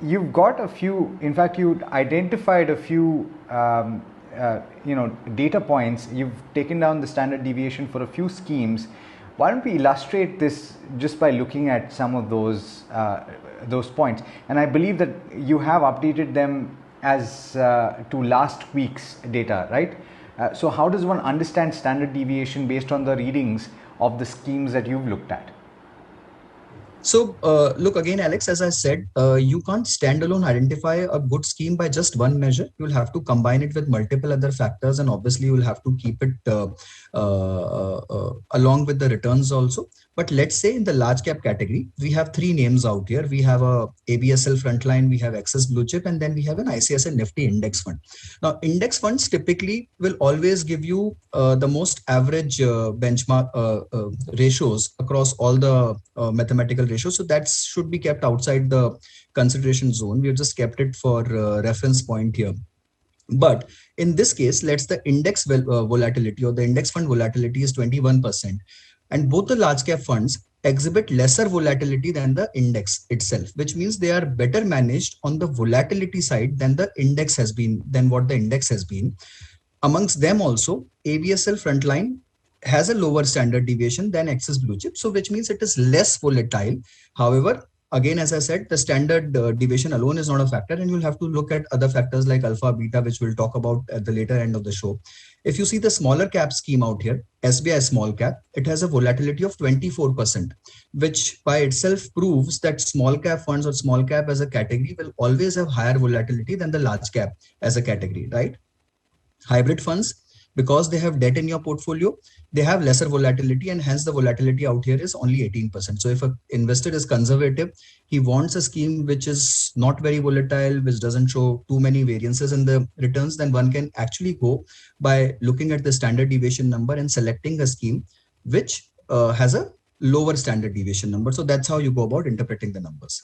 You've got a few, in fact, you identified a few, data points. You've taken down the standard deviation for a few schemes. Why don't we illustrate this just by looking at some of those points? And I believe that you have updated them as to last week's data, right? So how does one understand standard deviation based on the readings of the schemes that you've looked at? So look again, Alex, as I said, you can't standalone identify a good scheme by just one measure. You'll have to combine it with multiple other factors, and obviously you'll have to keep it along with the returns also. But let's say in the large cap category, we have three names out here. We have a ABSL Frontline, we have Access Blue Chip, and then we have an ICICI Nifty Index Fund. Now, index funds typically will always give you the most average benchmark ratios across all the mathematical ratios. So that should be kept outside the consideration zone. We've just kept it for reference point here. But in this case, let's the index volatility or the index fund volatility is 21%. And both the large cap funds exhibit lesser volatility than the index itself, which means they are better managed on the volatility side than the index has been, than what the index has been. Amongst them also, ABSL Frontline has a lower standard deviation than Access Blue Chip, so which means it is less volatile. However, again, as I said, the standard deviation alone is not a factor, and you'll have to look at other factors like alpha, beta, which we'll talk about at the later end of the show. If you see the smaller cap scheme out here, SBI small cap, it has a volatility of 24%, which by itself proves that small cap funds or small cap as a category will always have higher volatility than the large cap as a category, right? Hybrid funds, because they have debt in your portfolio, they have lesser volatility, and hence the volatility out here is only 18%. So if an investor is conservative, he wants a scheme which is not very volatile, which doesn't show too many variances in the returns, then one can actually go by looking at the standard deviation number and selecting a scheme which has a lower standard deviation number. So that's how you go about interpreting the numbers.